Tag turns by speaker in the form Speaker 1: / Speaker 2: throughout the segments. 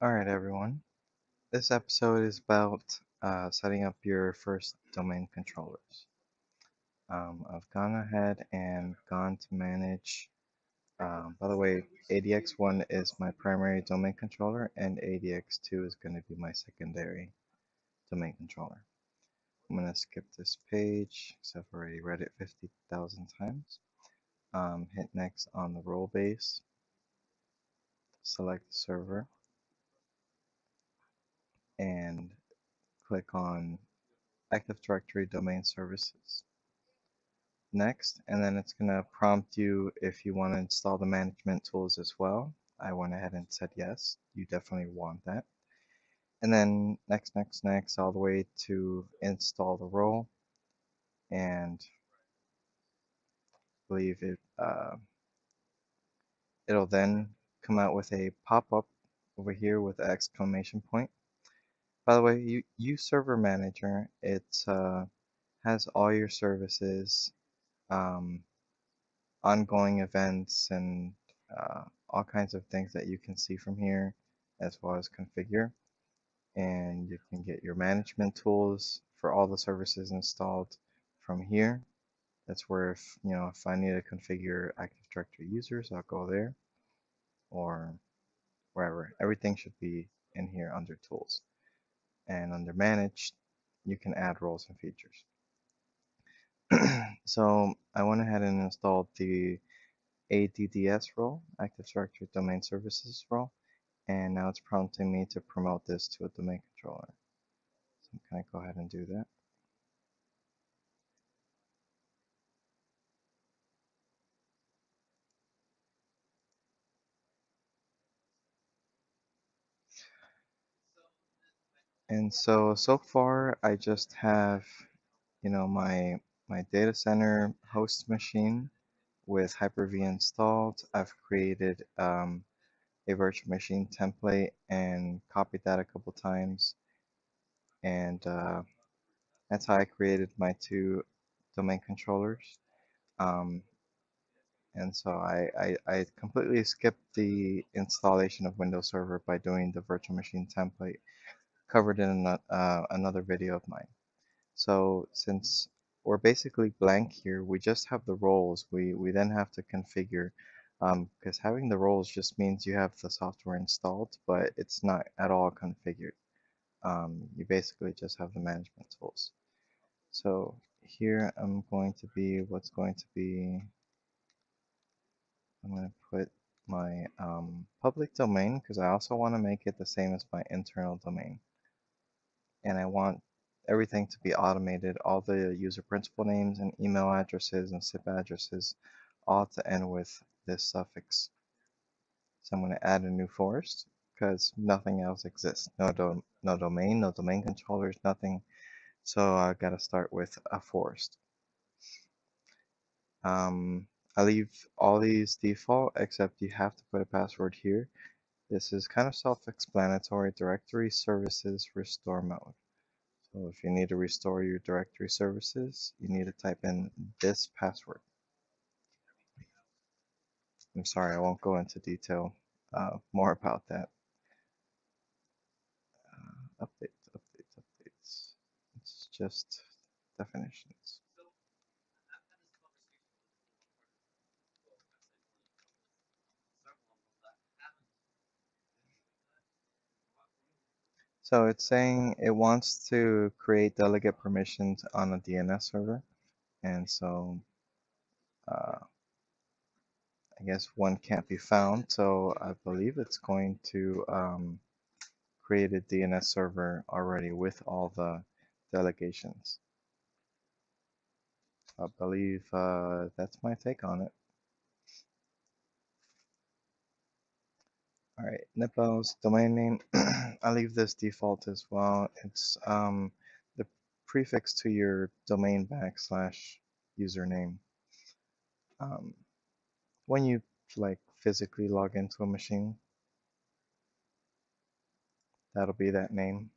Speaker 1: Alright everyone, this episode is about setting up your first domain controllers. I've gone ahead and gone to manage, by the way, ADX1 is my primary domain controller and ADX2 is going to be my secondary domain controller. I'm going to skip this page because I've already read it 50,000 times. Hit next on the role base, select the server, and click on Active Directory Domain Services. Next, and then it's going to prompt you if you want to install the management tools as well. I went ahead and said yes, you definitely want that. And then next, all the way to install the role, and I believe it'll then come out with a pop-up over here with an exclamation point. By the way, use Server Manager. It has all your services, um, ongoing events, and all kinds of things that you can see from here, as well as configure. And you can get your management tools for all the services installed from here. That's where if I need to configure Active Directory users, I'll go there, or wherever. Everything should be in here under tools. And under managed, you can add roles and features. So I went ahead and installed the ADDS role, Active Directory Domain Services role, and now it's prompting me to promote this to a domain controller. So I'm going to go ahead and do that. And so far I just have, my data center host machine with Hyper-V installed. I've created a virtual machine template and copied that a couple times, and that's how I created my two domain controllers. Um, and so I completely skipped the installation of Windows Server by doing the virtual machine template covered in another video of mine. So since we're basically blank here, we just have the roles. We then have to configure, because having the roles just means you have the software installed, but it's not at all configured. You basically just have the management tools. So here I'm going to be, I'm going to put my public domain, because I also want to make it the same as my internal domain. And I want everything to be automated, all the user principal names and email addresses and SIP addresses, all to end with this suffix. So I'm going to add a new forest because nothing else exists. No domain, no domain controllers, nothing. So I got to start with a forest. I leave all these default, except you have to put a password here. This is kind of self-explanatory. Directory services restore mode. So if you need to restore your directory services, you need to type in this password. I'm sorry, I won't go into detail more about that. Updates. It's just definitions. So it's saying it wants to create delegate permissions on a DNS server. And so I guess one can't be found. So I believe it's going to create a DNS server already with all the delegations. I believe that's my take on it. All right, Nippo's domain name. I'll leave this default as well. It's the prefix to your domain / username. When you physically log into a machine, that'll be that name.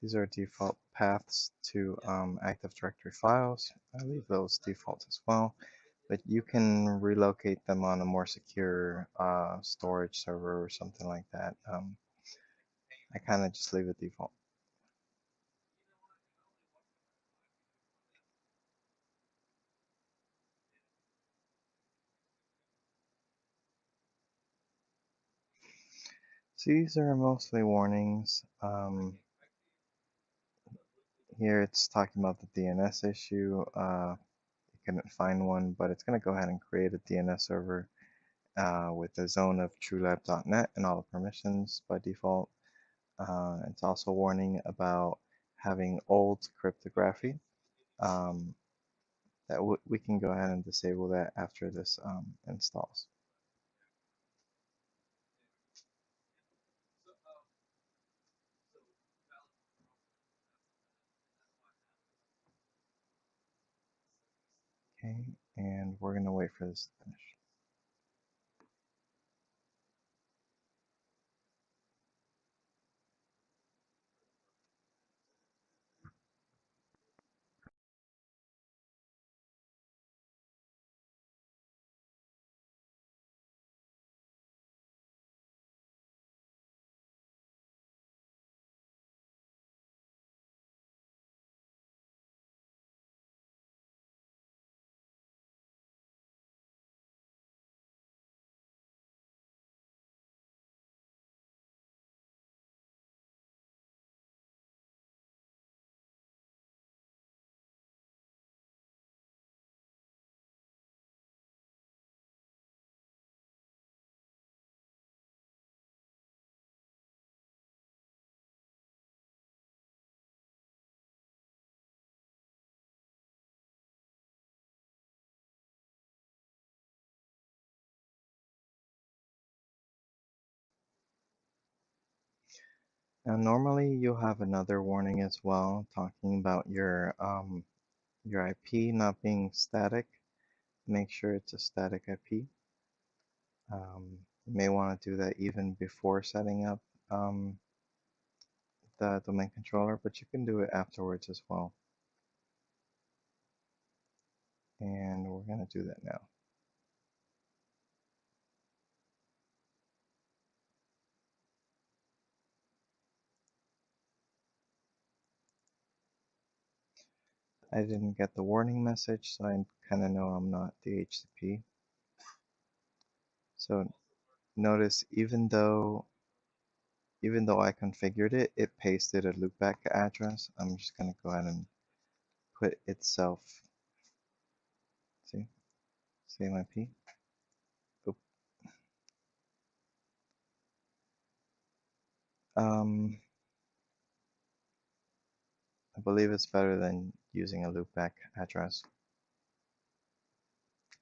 Speaker 1: These are default paths to Active Directory files. I leave those default as well. but you can relocate them on a more secure storage server or something like that. I kind of just leave it default. So these are mostly warnings. Here it's talking about the DNS issue. You couldn't find one, but it's going to go ahead and create a DNS server with the zone of TrueLab.net and all the permissions by default. It's also warning about having old cryptography. Um, that we can go ahead and disable that after this installs. Okay, and we're going to wait for this to finish. Now, normally you'll have another warning as well, talking about your IP not being static. Make sure it's a static IP. You may want to do that even before setting up the domain controller, but you can do it afterwards as well. And we're going to do that now. I didn't get the warning message, so I kind of know I'm not DHCP. So notice even though I configured it, it pasted a loopback address. I'm just going to go ahead and put itself, see, same IP. Oop. Um, I believe it's better than using a loopback address.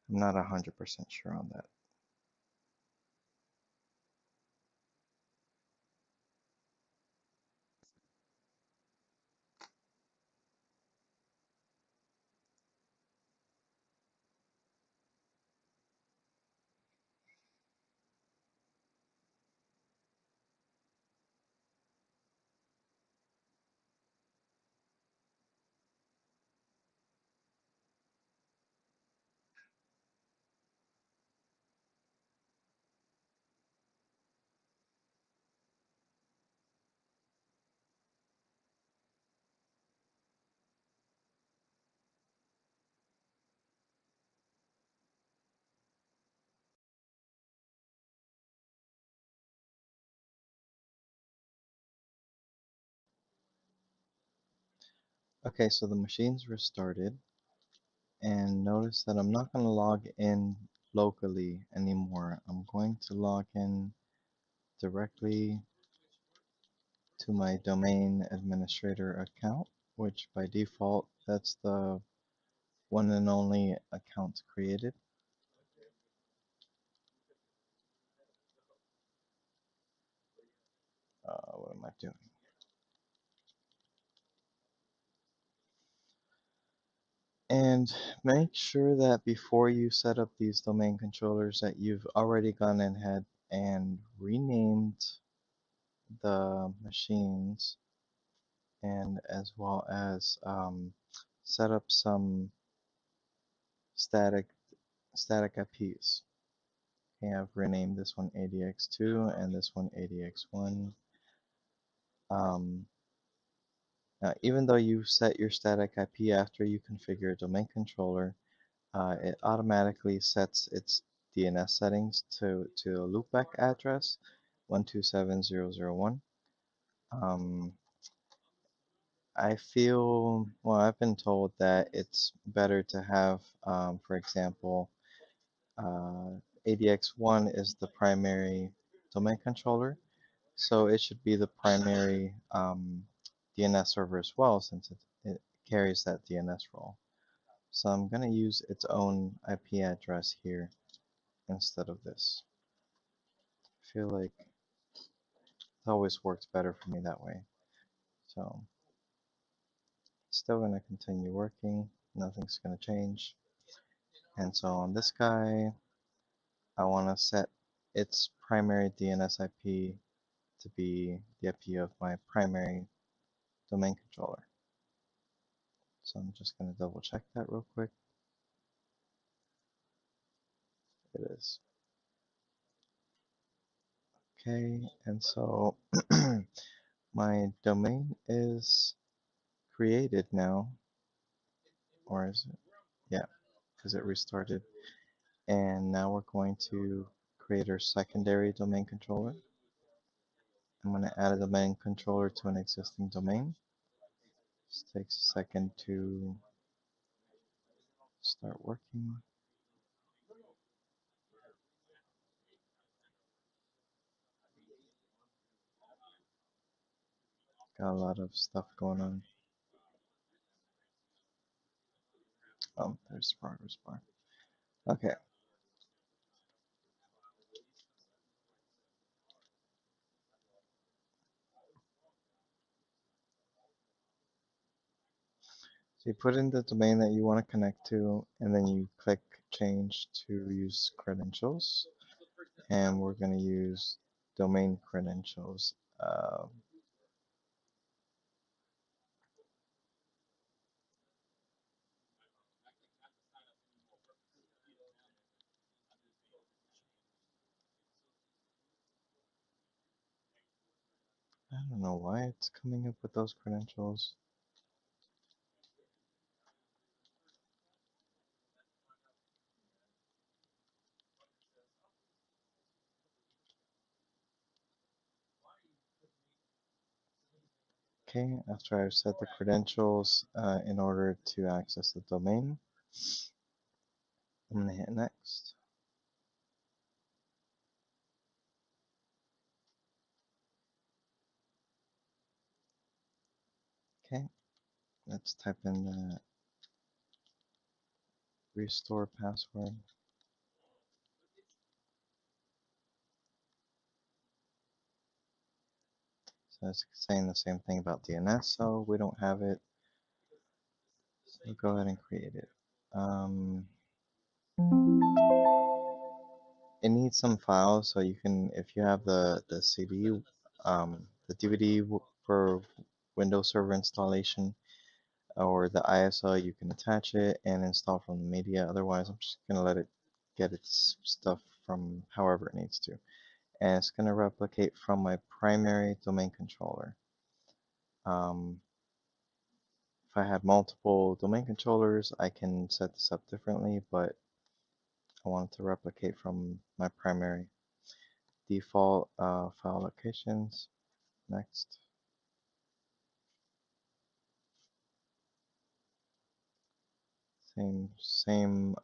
Speaker 1: I'm not 100% sure on that. Okay, so the machine's restarted, and notice that I'm not going to log in locally anymore. I'm going to log in directly to my domain administrator account, which by default, that's the one and only account created. What am I doing? And make sure that before you set up these domain controllers that you've already gone ahead and renamed the machines, and as well as set up some static static IPs. Okay, I've renamed this one ADX2 and this one ADX1. Now, even though you set your static IP after you configure a domain controller, it automatically sets its DNS settings to a loopback address 127.0.0.1. I feel, well, I've been told that it's better to have, for example, ADX1 is the primary domain controller, so it should be the primary DNS server as well, since it carries that DNS role. So I'm going to use its own IP address here instead of this. I feel like it always works better for me that way. So still going to continue working. Nothing's going to change. And so on this guy, I want to set its primary DNS IP to be the IP of my primary domain controller. So I'm just going to double check that real quick. It is. Okay, and so my domain is created now, or is it? Yeah, because it restarted. And now we're going to create our secondary domain controller. I'm going to add a domain controller to an existing domain. This takes a second to start working. Got a lot of stuff going on. Oh, there's the progress bar. Okay. So you put in the domain that you want to connect to, and then you click change to use credentials. And we're going to use domain credentials. I don't know why it's coming up with those credentials. Okay, after I've set the credentials in order to access the domain, I'm going to hit next. Okay, let's type in the restore password. So it's saying the same thing about DNS, so we don't have it. So go ahead and create it. It needs some files, so you can, if you have the CD, the DVD for Windows Server installation, or the ISO, you can attach it and install from the media. Otherwise, I'm just gonna let it get its stuff from however it needs to, and it's gonna replicate from my primary domain controller. If I had multiple domain controllers, I can set this up differently, but I want it to replicate from my primary. Default file locations. Next. Same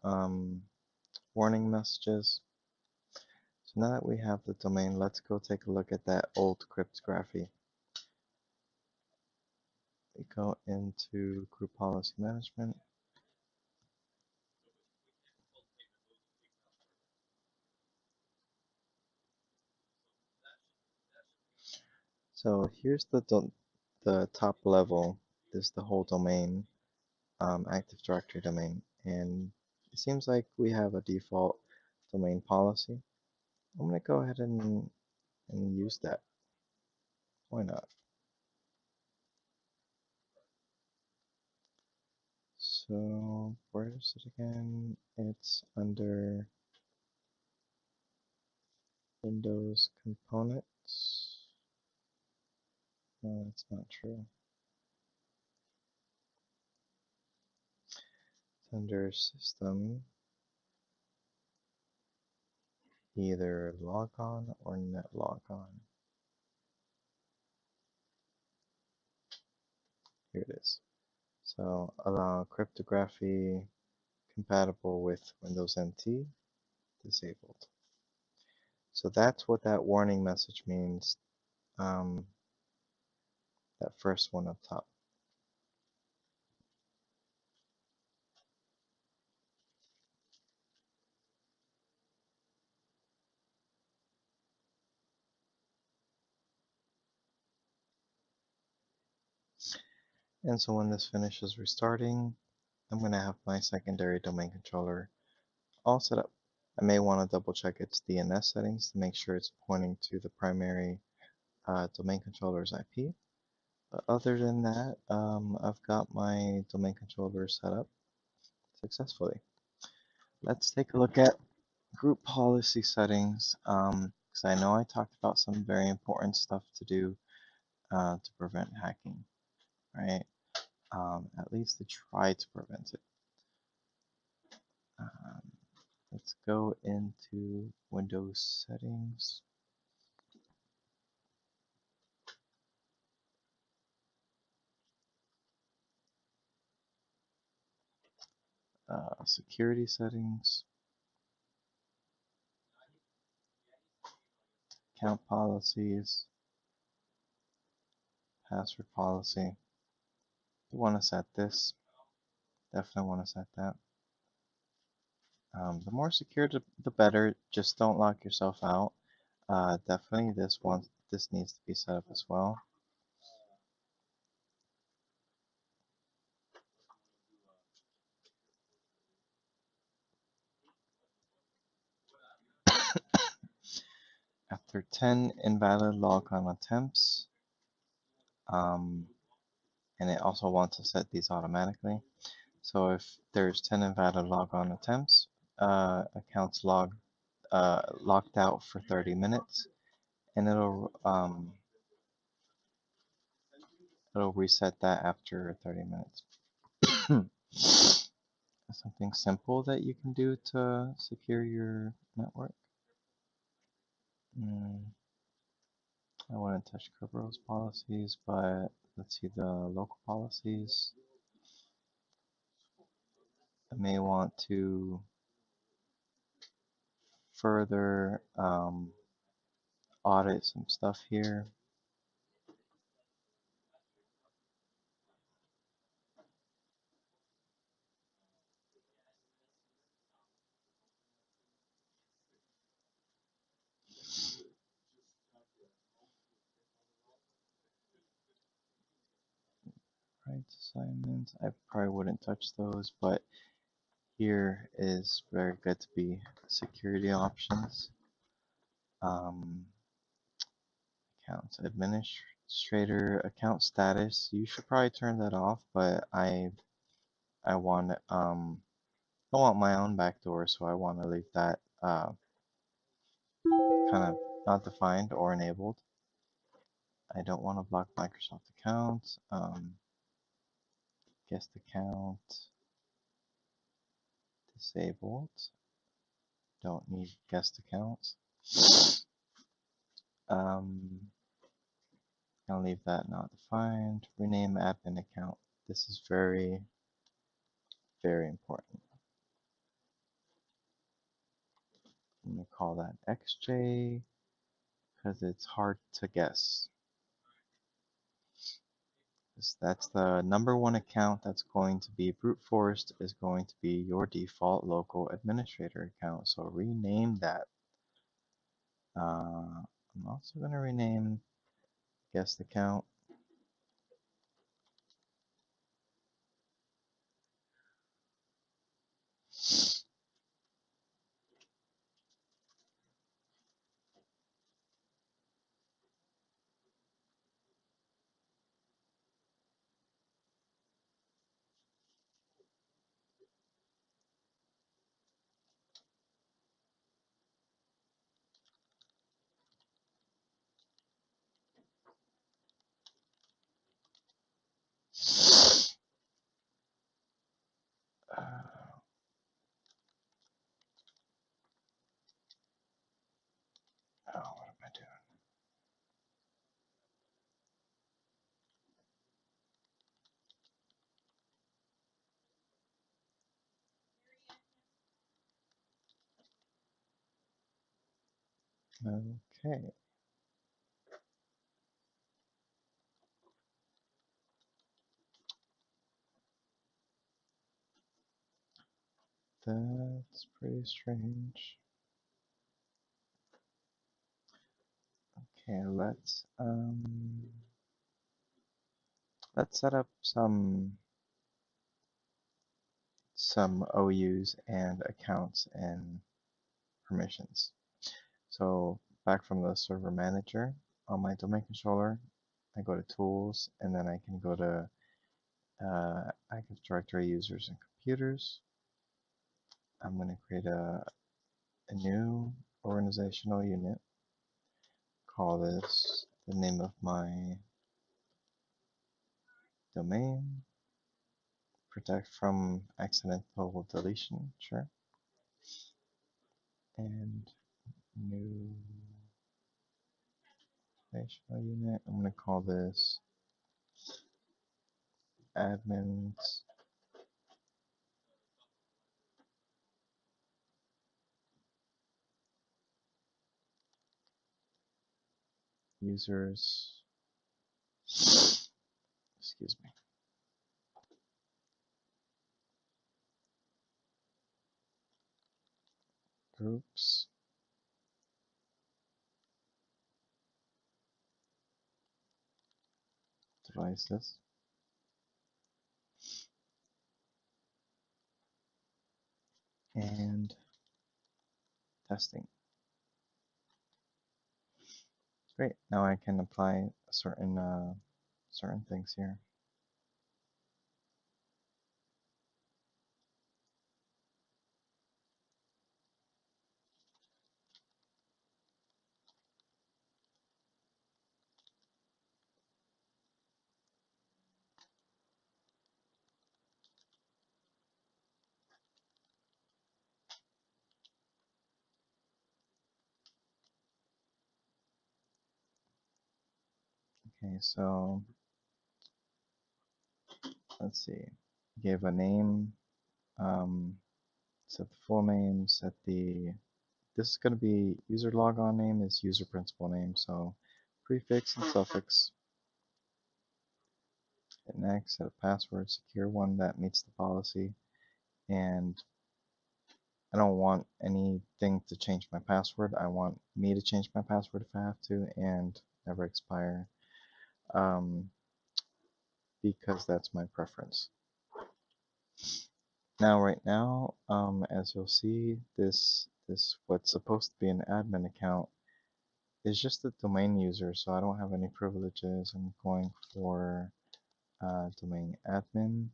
Speaker 1: warning messages. So now that we have the domain, let's go take a look at that old cryptography. We go into group policy management. So here's the top level. This is the whole domain, Active Directory domain, and it seems like we have a default domain policy. I'm going to go ahead and use that. Why not? So where is it again? It's under Windows Components. No, that's not true. It's under System, either logon or net logon. Here it is. So allow cryptography compatible with Windows NT disabled. So that's what that warning message means. That first one up top. And so when this finishes restarting, I'm going to have my secondary domain controller all set up. I may want to double check its DNS settings to make sure it's pointing to the primary domain controller's IP. But other than that, I've got my domain controller set up successfully. Let's take a look at group policy settings, because I know I talked about some very important stuff to do to prevent hacking, right? At least to try to prevent it. Um, let's go into Windows settings. Security settings, account policies, password policy. You want to set this. Definitely want to set that. The more secure, the better. Just don't lock yourself out. Definitely this needs to be set up as well. After 10 invalid logon attempts, and it also wants to set these automatically. So if there's 10 invalid logon attempts, accounts locked out for 30 minutes, and it'll reset that after 30 minutes. Something simple that you can do to secure your network. I wouldn't touch Kerberos policies, but let's see the local policies. I may want to further audit some stuff here. Rights assignments, I probably wouldn't touch those, but here is very good to be security options. Accounts administrator account status. You should probably turn that off, but I want my own backdoor, so I want to leave that kind of not defined or enabled. I don't want to block Microsoft accounts. Guest account disabled. Don't need guest accounts. I'll leave that not defined. Rename admin account. This is very, very important. I'm going to call that XJ because it's hard to guess. That's the number one account that's going to be brute forced is going to be your default local administrator account. So rename that. I'm also going to rename guest account. Okay. That's pretty strange. Okay, let's set up some OUs and accounts and permissions. So back from the server manager on my domain controller, I go to tools and then I can go to Active Directory users and computers. I'm going to create a new organizational unit. Call this the name of my domain. Protect from accidental deletion, sure. And new organizational unit. I'm going to call this admins users, excuse me, groups, devices, and testing. Great. Now I can apply certain things here. Okay, so let's see. Give a name, set the full name, set the, this is going to be user logon name is user principal name, so prefix and suffix. Hit next, set a password, secure one that meets the policy, and I don't want anything to change my password. I want me to change my password if I have to, and never expire, because that's my preference. Now, right now, as you'll see, this what's supposed to be an admin account is just a domain user, so I don't have any privileges. I'm going for domain admin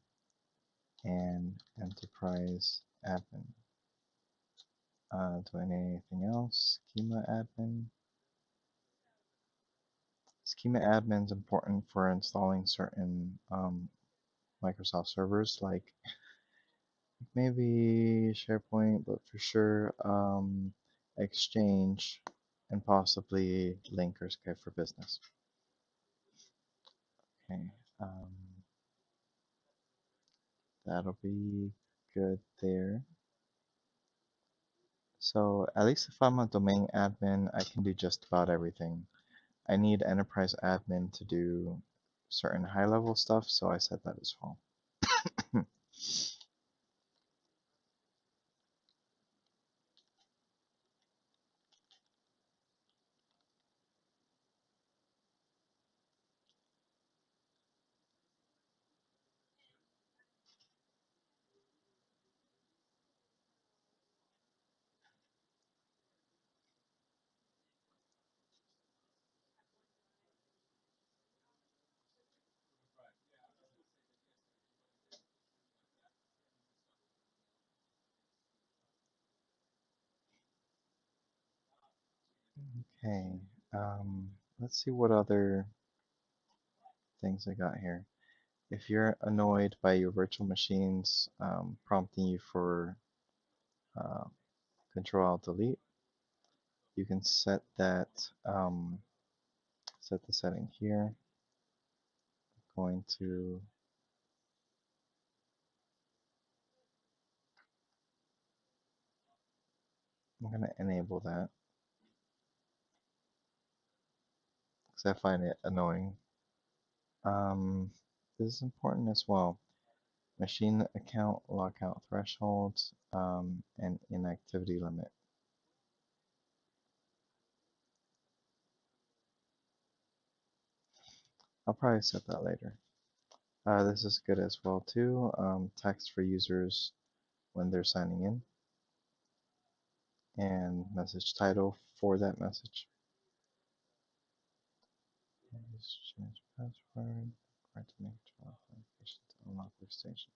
Speaker 1: and enterprise admin. Do I need anything else? Schema admin. Schema admin is important for installing certain Microsoft servers, like maybe SharePoint, but for sure Exchange and possibly Lync or Skype for Business. Okay, that'll be good there. So at least if I'm a domain admin, I can do just about everything. I need enterprise admin to do certain high level stuff, so I said that as well. Okay, let's see what other things I got here. If you're annoyed by your virtual machines prompting you for uh, Control Alt Delete, you can set that set the setting here. Going to I'm going to enable that. because I find it annoying. Um, this is important as well. Machine account lockout thresholds and inactivity limit. I'll probably set that later. This is good as well too. Text for users when they're signing in and message title for that message. Change password. Right to make authentication to unlock workstation.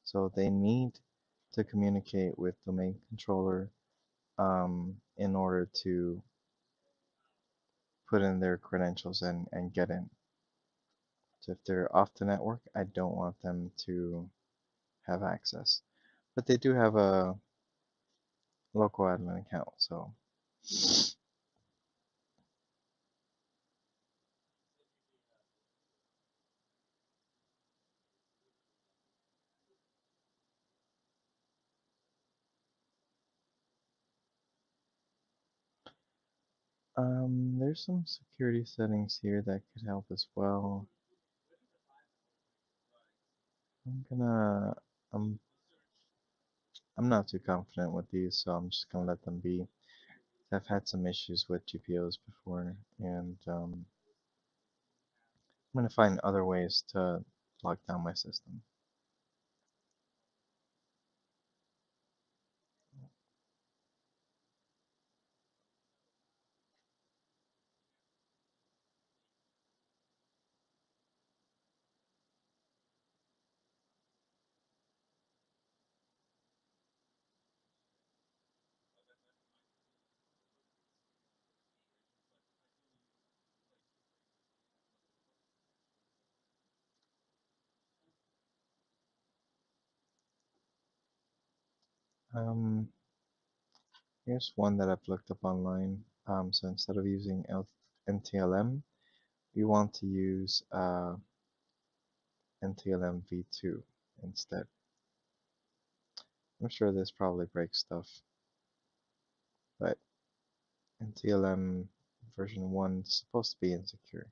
Speaker 1: So they need to communicate with domain controller in order to put in their credentials and get in. So if they're off the network, I don't want them to have access. But they do have a local admin account, so there's some security settings here that could help as well. I'm gonna I'm I'm not too confident with these, so I'm just gonna let them be. I've had some issues with GPOs before, and I'm gonna find other ways to lock down my system. Um, Here's one that I've looked up online. So instead of using NTLM, we want to use NTLM v2 instead. I'm sure this probably breaks stuff, but NTLM version 1 is supposed to be insecure.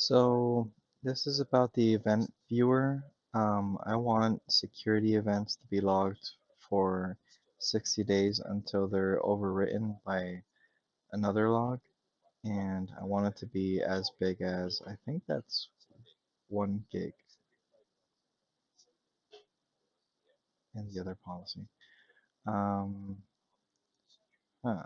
Speaker 1: So this is about the event viewer. I want security events to be logged for 60 days until they're overwritten by another log, and I want it to be as big as, I think that's 1 gig in the other policy. Um, huh.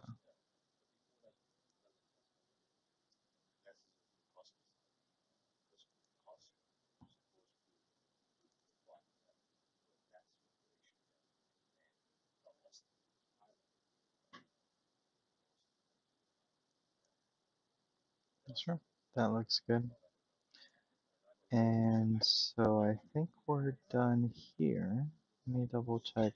Speaker 1: Sure, that looks good. And so I think we're done here. Let me double check.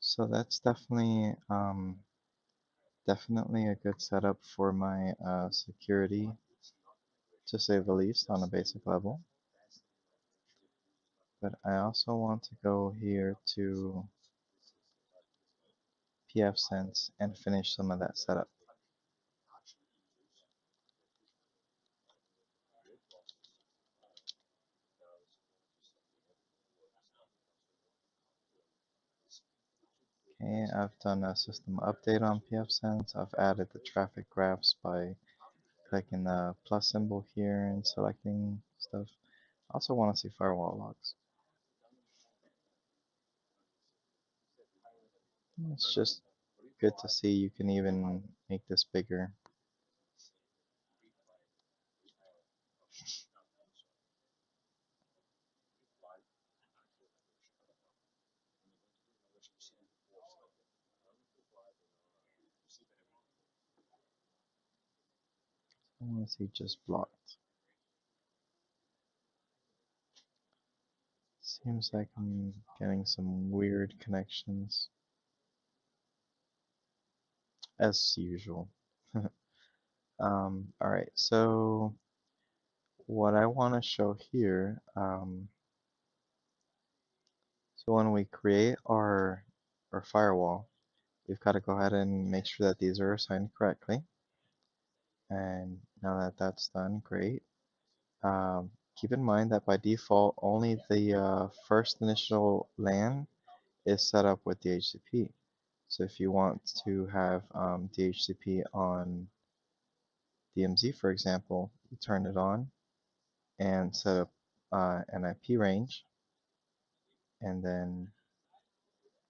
Speaker 1: So that's definitely a good setup for my security, to say the least, on a basic level. But I also want to go here to PFSense and finish some of that setup. Okay, I've done a system update on PFSense. I've added the traffic graphs by clicking the plus symbol here and selecting stuff. I also want to see firewall logs. It's just good to see you can even make this bigger. I want to see just blocked. Seems like I'm getting some weird connections, as usual. Alright, so what I want to show here, so when we create our firewall, we've got to go ahead and make sure that these are assigned correctly. And now that that's done, great. Keep in mind that by default, only the first initial LAN is set up with DHCP. So if you want to have DHCP on DMZ, for example, you turn it on and set up an IP range, and then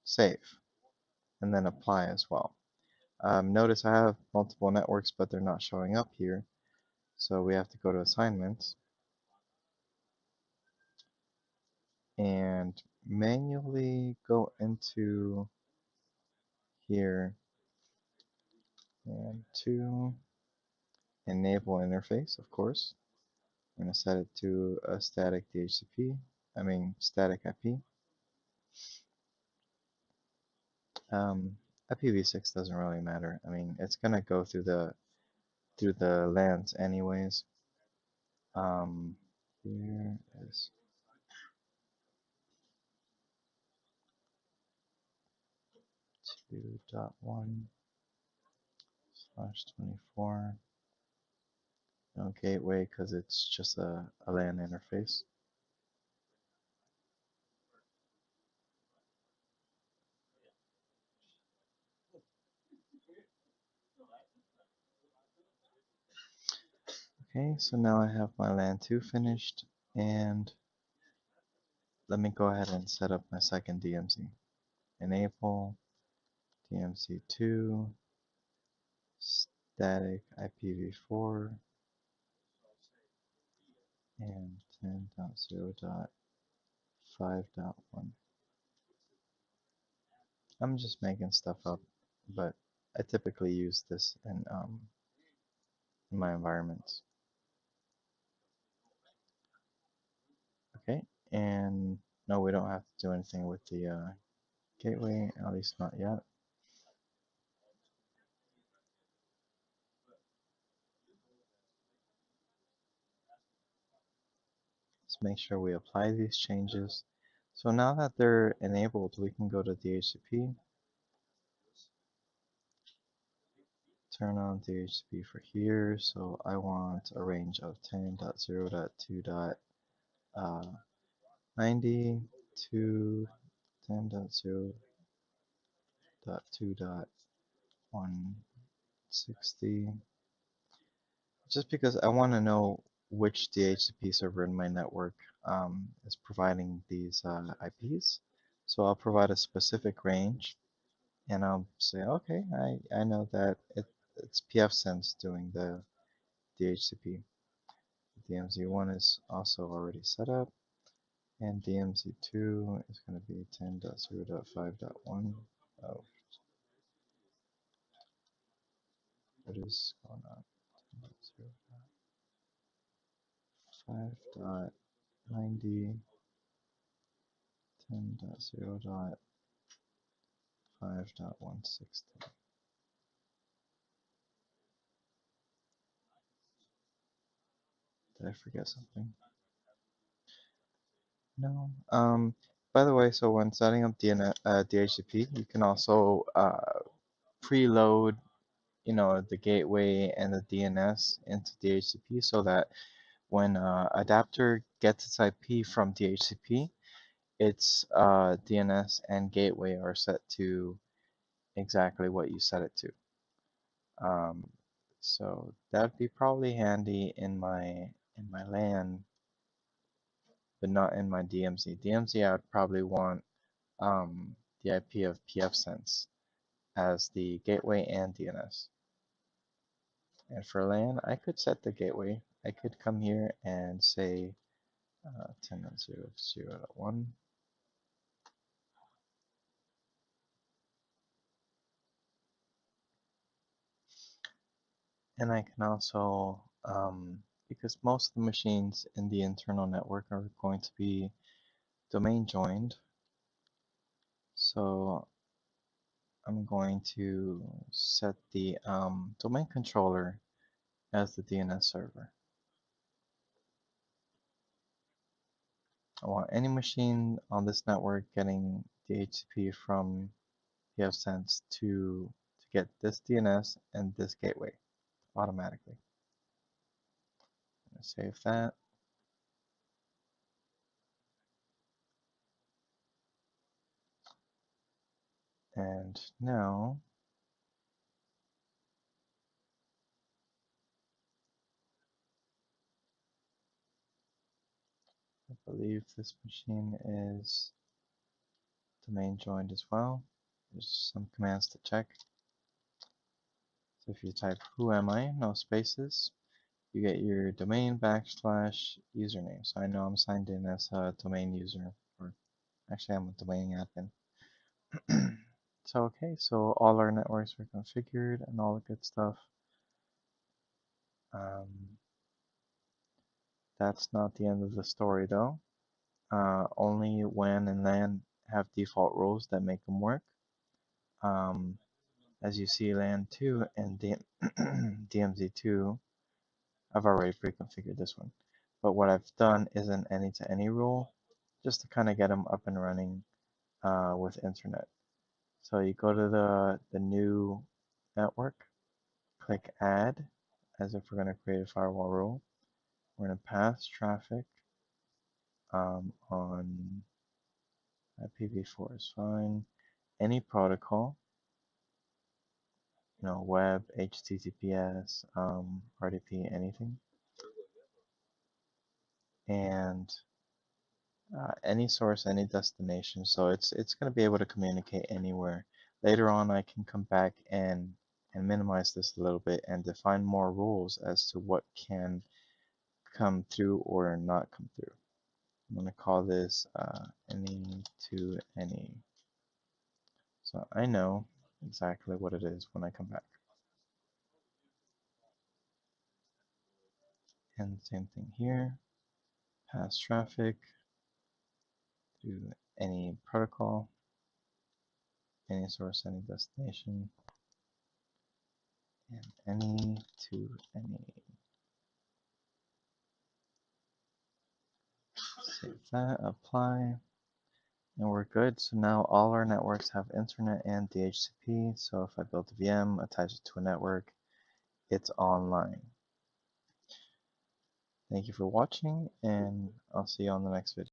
Speaker 1: save, and then apply as well. Notice I have multiple networks, but they're not showing up here. So we have to go to assignments and manually go into here and to enable interface, of course. I'm going to set it to a static DHCP, static IP. IPv6 doesn't really matter. I mean, it's going to go through the LANs anyways. Here is 2.1/24. No gateway because it's just a LAN interface. Okay, so now I have my LAN 2 finished, and let me go ahead and set up my second DMZ. Enable DMZ2 static IPv4 and 10.0.5.1. I'm just making stuff up, but I typically use this in my environments. Okay, and no, we don't have to do anything with the gateway, at least not yet. Let's make sure we apply these changes. So now that they're enabled, we can go to DHCP, turn on DHCP for here. So I want a range of 10.0.2.90 to 10.0.2.160, just because I want to know which DHCP server in my network is providing these IPs. So I'll provide a specific range, and I'll say, okay, I know that it's PFSense doing the DHCP. DMZ1 is also already set up, and DMZ2 is going to be 10.0.5.1. Oh, what is going on? 10.0.5.90, 10.0.5.160. Did I forget something? No. By the way, so when setting up DHCP, you can also preload, the gateway and the DNS into DHCP so that when adapter gets its IP from DHCP, its DNS and gateway are set to exactly what you set it to. So that'd be probably handy in my LAN, but not in my DMZ. DMZ, I would probably want the IP of PFSense as the gateway and DNS. And for LAN, I could set the gateway. I could come here and say 10.0.0.1. And I can also, because most of the machines in the internal network are going to be domain joined, so I'm going to set the domain controller as the DNS server. I want any machine on this network getting DHCP from PFSense to get this DNS and this gateway automatically. I'm going to save that. And now I believe this machine is domain joined as well. There's some commands to check. So if you type who am I, no spaces, you get your domain / username. So I know I'm signed in as a domain user, or actually I'm a domain admin. So okay, so all our networks are configured and all the good stuff. That's not the end of the story though. Only WAN and LAN have default rules that make them work. As you see, LAN 2 and DMZ2, I've already pre-configured this one. But what I've done is an any-to-any rule, just to kind of get them up and running with internet. So you go to the new network, click add, as if we're going to create a firewall rule. We're going to pass traffic on IPv4 is fine. Any protocol, web, HTTPS, RDP, anything. And any source, any destination. So it's going to be able to communicate anywhere. Later on, I can come back and minimize this a little bit and define more rules as to what can come through or not come through. I'm going to call this any to any. So I know exactly what it is when I come back. And same thing here. Pass traffic to any protocol, any source, any destination, and any to any. Save that, apply, and we're good. So now all our networks have internet and DHCP. So if I build a VM, attach it to a network, it's online. Thank you for watching, and I'll see you on the next video.